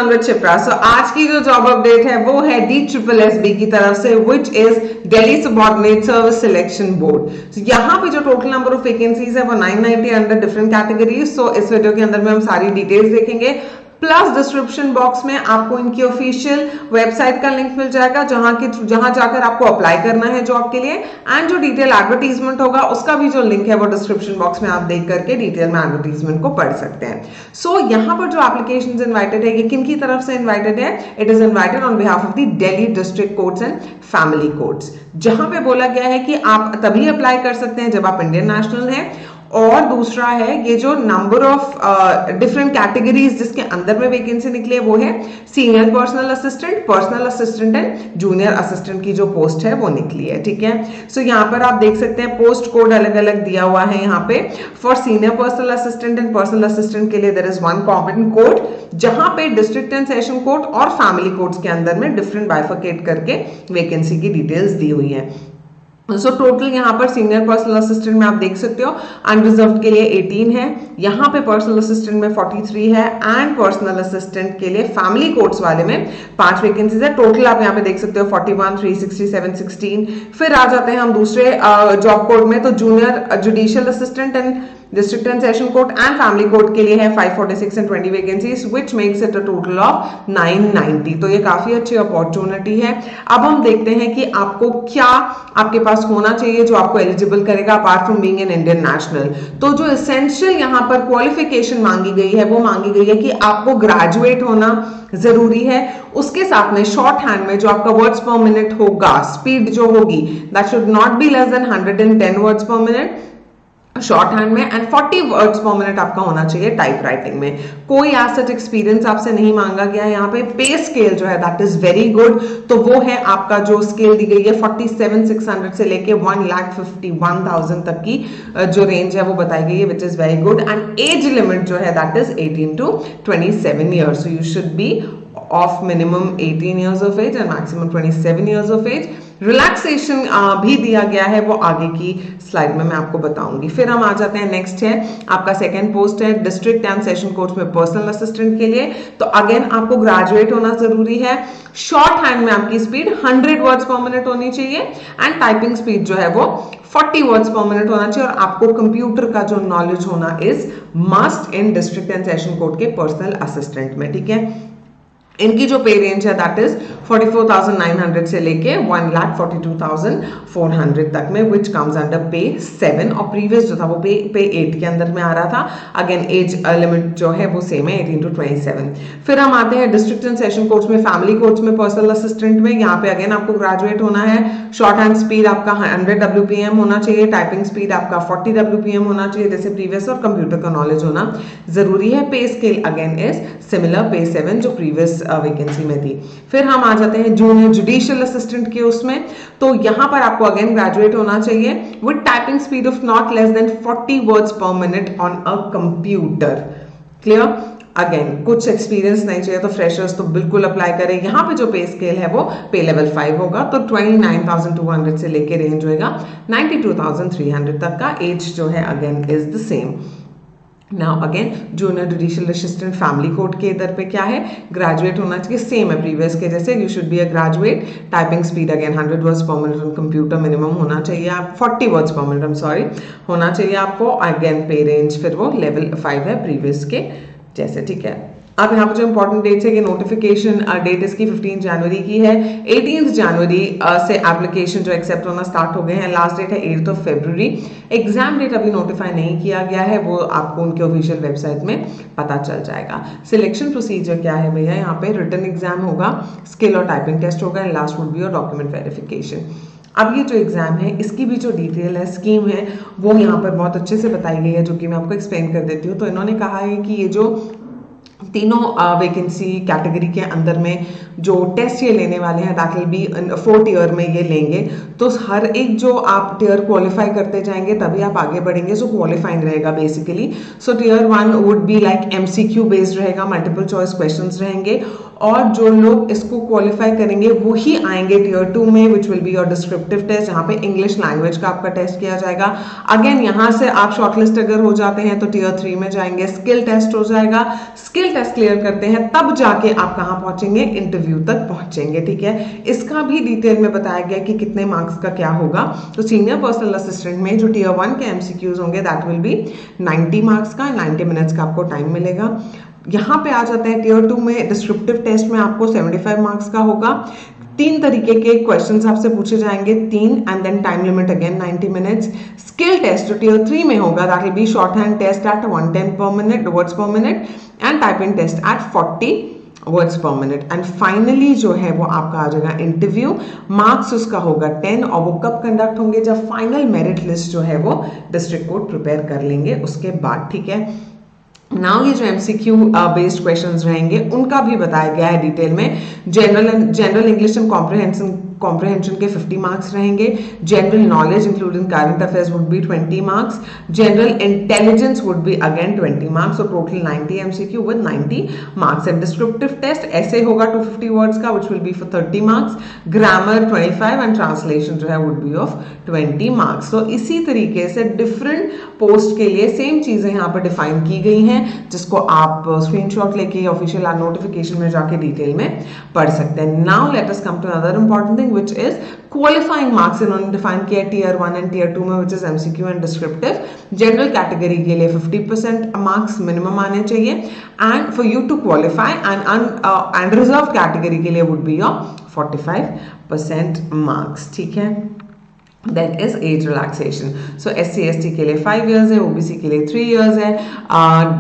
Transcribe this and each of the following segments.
with Chipra. So आज की जो जॉब अपडेट है वो है DSSB की तरफ से, which is Delhi Subordinate Service Selection Board. So यहाँ पे जो टोटल नंबर ऑफ वैकेंसीज है वो 990 अंडर डिफरेंट कैटेगरीज. सो इस वीडियो के अंदर में हम सारी डिटेल्स देखेंगे, प्लस डिस्क्रिप्शन बॉक्स में आपको इनकी ऑफिशियल वेबसाइट का लिंक मिल जाएगा जहां जाकर आपको अप्लाई करना है जॉब के लिए, एंड जो डिटेल एडवर्टीजमेंट होगा उसका भी जो लिंक है वो डिस्क्रिप्शन बॉक्स में आप देख करके डिटेल में एडवर्टीजमेंट को पढ़ सकते हैं. सो यहाँ पर जो एप्लीकेशंस इनवाइटेड है ये किन की तरफ से इनवाइटेड है? It is invited on behalf of the Delhi district courts and family courts, जहां पे बोला गया है कि आप तभी अप्लाई कर सकते हैं जब आप इंडियन नेशनल हैं, और दूसरा है ये जो नंबर ऑफ डिफरेंट कैटेगरीज जिसके अंदर में वैकेंसी निकली है वो है senior personal assistant and junior assistant की जो पोस्ट है वो निकली है. ठीक है, सो यहाँ पर आप देख सकते हैं पोस्ट कोड अलग अलग दिया हुआ है. यहाँ पे for senior personal assistant and personal assistant के लिए there is one common code, जहां पे डिस्ट्रिक्ट एंड सेशन कोर्ट और फैमिली कोर्ट्स के अंदर में डिफरेंट बाइफरकेट करके वैकेंसी की डिटेल्स दी हुई है. सो टोटल यहाँ पर सीनियर पर्सनल असिस्टेंट में आप देख सकते हो अनरिजर्व्ड के लिए 18 है, यहाँ पे पर्सनल असिस्टेंट में 43 है, एंड पर्सनल असिस्टेंट के लिए फैमिली कोर्ट्स वाले में 5 वैकेंसीज है. टोटल आप यहाँ पे देख सकते हो 41, 367, 16. फिर आ जाते हैं हम दूसरे जॉब कोड में, तो junior judicial assistant and district and session court and family court के लिए है 546 and 20 vacancies, which makes it a total of 990. तो ये काफी अच्छी अपॉर्चुनिटी है. अब हम देखते हैं कि आपको क्या आपके पास होना चाहिए जो आपको एलिजिबल करेगा apart from being an Indian national. तो जो एसेंशियल यहाँ पर क्वालिफिकेशन मांगी गई है वो मांगी गई है कि आपको ग्रेजुएट होना जरूरी है. उसके साथ में शॉर्ट हैंड में जो आपका वर्ड्स पर मिनट होगा, स्पीड जो होगी, that should not be less than 110 words per minute short hand में, एंड 40 वर्ड्स पर मिनट आपका होना चाहिए टाइप राइटिंग में. कोई एज एक्सपीरियंस आपसे नहीं मांगा गया है. यहाँ पे पे स्केल जो है दैट इज वेरी गुड, तो वो है आपका जो स्केल दी गई है 47,600 से लेके 1,51,000 तक की जो रेंज है वो बताई गई है, which is very good. And age limit जो है that is 18 to 27 years. So you should be of minimum 18 years of age and maximum 27 years of age. Relaxation भी दिया गया है, वो आगे की स्लाइड में मैं आपको बताऊंगी. फिर हम आ जाते हैं, नेक्स्ट है आपका सेकंड पोस्ट है डिस्ट्रिक्ट एंड सेशन कोर्ट्स में पर्सनल असिस्टेंट के लिए. तो अगेन आपको ग्रेजुएट होना जरूरी है. शॉर्ट हैंड में आपकी स्पीड 100 वर्ड्स पर मिनट होनी चाहिए, एंड टाइपिंग स्पीड जो है वो 40 वर्ड्स पर मिनट होना चाहिए, और आपको कंप्यूटर का जो नॉलेज होना is must in district and session court के पर्सनल असिस्टेंट में. ठीक है, इनकी जो पे रेंज है दैट इज 44,900 से लेके 1,42,400 तक में, विच कम्स अंडर पे 7, और प्रीवियस जो था वो पे 8 के अंदर में आ रहा था. अगेन एज लिमिट जो है वो सेम है 18 to 27. फिर हम आते हैं डिस्ट्रिक्ट एंड सेशन कोर्ट्स में फैमिली कोर्ट्स में पर्सनल असिस्टेंट में. यहाँ पे अगेन आपको ग्रेजुएट होना है. शॉर्ट हैंड स्पीड आपका 100 WPM होना चाहिए, टाइपिंग स्पीड आपका 40 WPM होना चाहिए जैसे प्रीवियस, और कंप्यूटर का नॉलेज होना जरूरी है. पे स्केल अगेन इज सिमिलर पे 7 जो प्रीवियस वैकेंसी में थी. फिर हम आ जाते हैं जूनियर जुडिशियल असिस्टेंट के उसमें. तो यहां पर आपको अगेन ग्रेजुएट होना चाहिए with typing speed of not less than 40 words per minute on a computer. Clear? Again कुछ एक्सपीरियंस नहीं चाहिए तो फ्रेशर्स तो बिल्कुल अप्लाई करें. यहाँ पे जो पे स्केल है वो पे लेवल 5 होगा, तो 29,200 से लेके रेंज होएगा 92,300 तक का. एज जो है again is the same. Now again junior judicial assistant family court के इधर पे क्या है, ग्रेजुएट होना चाहिए, सेम है प्रीवियस के जैसे. You should be a graduate. Typing speed again 100 words per minute on computer minimum होना चाहिए, आप 40 वर्ड्स पर मिनट सॉरी होना चाहिए आपको. अगेन पे रेंज फिर वो लेवल 5 है प्रीवियस के जैसे. ठीक है, अब यहाँ पर जो इंपॉर्टेंट डेट्स है कि नोटिफिकेशन डेट इसकी 15 जनवरी की है. 18 जनवरी से एप्लीकेशन जो एक्सेप्ट होना स्टार्ट हो गए हैं. लास्ट डेट है 8 फरवरी. एग्जाम डेट अभी नोटिफाई नहीं किया गया है, वो आपको उनके ऑफिशियल वेबसाइट में पता चल जाएगा. सिलेक्शन प्रोसीजर क्या है भैया, यहाँ पे रिटन एग्जाम होगा, स्किल और टाइपिंग टेस्ट होगा, and last would be your document verification. अब ये जो एग्जाम है इसकी भी जो डिटेल है, स्कीम है, वो यहाँ पर बहुत अच्छे से बताई गई है, जो कि मैं आपको एक्सप्लेन कर देती हूँ. तो इन्होंने कहा है कि ये जो तीनों वैकेंसी कैटेगरी के अंदर में जो टेस्ट ये लेने वाले हैं that will B 4th year में ये लेंगे, तो हर एक जो आप टीयर क्वालिफाई करते जाएंगे तभी आप आगे बढ़ेंगे, सो क्वालिफाइंग रहेगा basically. So tier 1 would be like MCQ based रहेगा, मल्टीपल चॉइस क्वेश्चंस रहेंगे, और जो लोग इसको क्वालिफाई करेंगे वो ही आएंगे टीयर 2 में, which will be your descriptive test, जहां पे इंग्लिश लैंग्वेज का आपका टेस्ट किया जाएगा। अगेन यहां से आप शॉर्टलिस्ट अगर हो जाते हैं तो टीयर 3 में जाएंगे, स्किल टेस्ट हो जाएगा, स्किल टेस्ट क्लियर करते हैं तब जाके आप कहां पहुंचेंगे, इंटरव्यू तक पहुंचेंगे, ठीक है। इसका भी डिटेल में बताया गया कि कितने मार्क्स का क्या होगा। तो सीनियर पर्सनल असिस्टेंट में जो टीयर 1 के एमसीक्यूज होंगे दैट विल बी 90 मार्क्स का, 90 मिनट्स का आपको टाइम मिलेगा। यहाँ पे आ जाते हैं टीयर 2 में, डिस्क्रिप्टिव टेस्ट में आपको 75 मार्क्स का होगा। 3 तरीके के क्वेश्चंस आपसे पूछे जाएंगे, 3, and then time limit again 90 minutes. Skill test जो टीयर 3 में होगा that will be shorthand test at 110 per minute words per minute and typing test at 40 words per minute. And finally जो है वो आपका आ जाएगा इंटरव्यू, मार्क्स उसका होगा 10, और वो कब कंडक्ट होंगे, जब फाइनल मेरिट लिस्ट जो है वो डिस्ट्रिक्ट कोर्ट प्रिपेयर कर लेंगे उसके बाद, ठीक है। नाउ ये जो एमसीक्यू बेस्ड क्वेश्चंस रहेंगे उनका भी बताया गया है डिटेल में। जनरल इंग्लिश एंड कॉम्प्रिहेंशन के 50 मार्क्स रहेंगे, general knowledge including current affairs would be 20 marks, general intelligence would be again 20 marks, और total 90 MCQ with 90 marks. And descriptive test ऐसे होगा 250 वर्ड्स का which will be for 30 marks, grammar 25 and translation जो है would be of 20 marks. तो इसी तरीके से डिफरेंट पोस्ट के लिए सेम चीजें यहाँ पर डिफाइन की गई हैं, जिसको आप स्क्रीनशॉट लेके ऑफिशियल नोटिफिकेशन में जाके डिटेल में पढ़ सकते हैं। Now let us come to another important thing which is qualifying marks. इन्होंने डिफाइन किया टीयर 1 एंड टीयर 2 में, which is MCQ and descriptive. General category के लिए 50% मार्क्स मिनिमम आने चाहिए, and for you to qualify, and reserve category के लिए would be your 45% marks, ठीक है। That is age relaxation. So SC ST के लिए 5 years है, OBC के लिए 3 years है,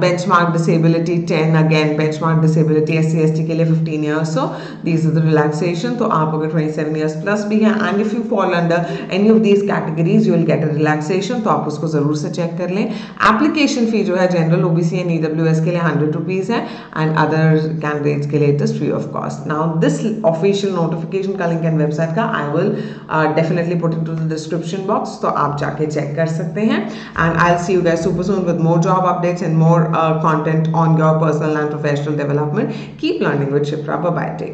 benchmark disability 10, again benchmark disability SC ST के लिए 15 years. So these are the relaxation. तो आप अगर 27 years plus भी हैं, and if you fall under any of these categories you will get a relaxation, तो आप उसको जरूर से चेक कर लें। Application fee जो है जनरल OBC and EWS के लिए 100 rupees है, and other candidates के लिए it is free of cost. Now this official notification का link and website का I will definitely put into the description box, तो आप जाके चेक कर सकते हैं। And I'll see you guys super soon with more job updates and more content on your personal and professional development. Keep learning with Shipra. Bye bye.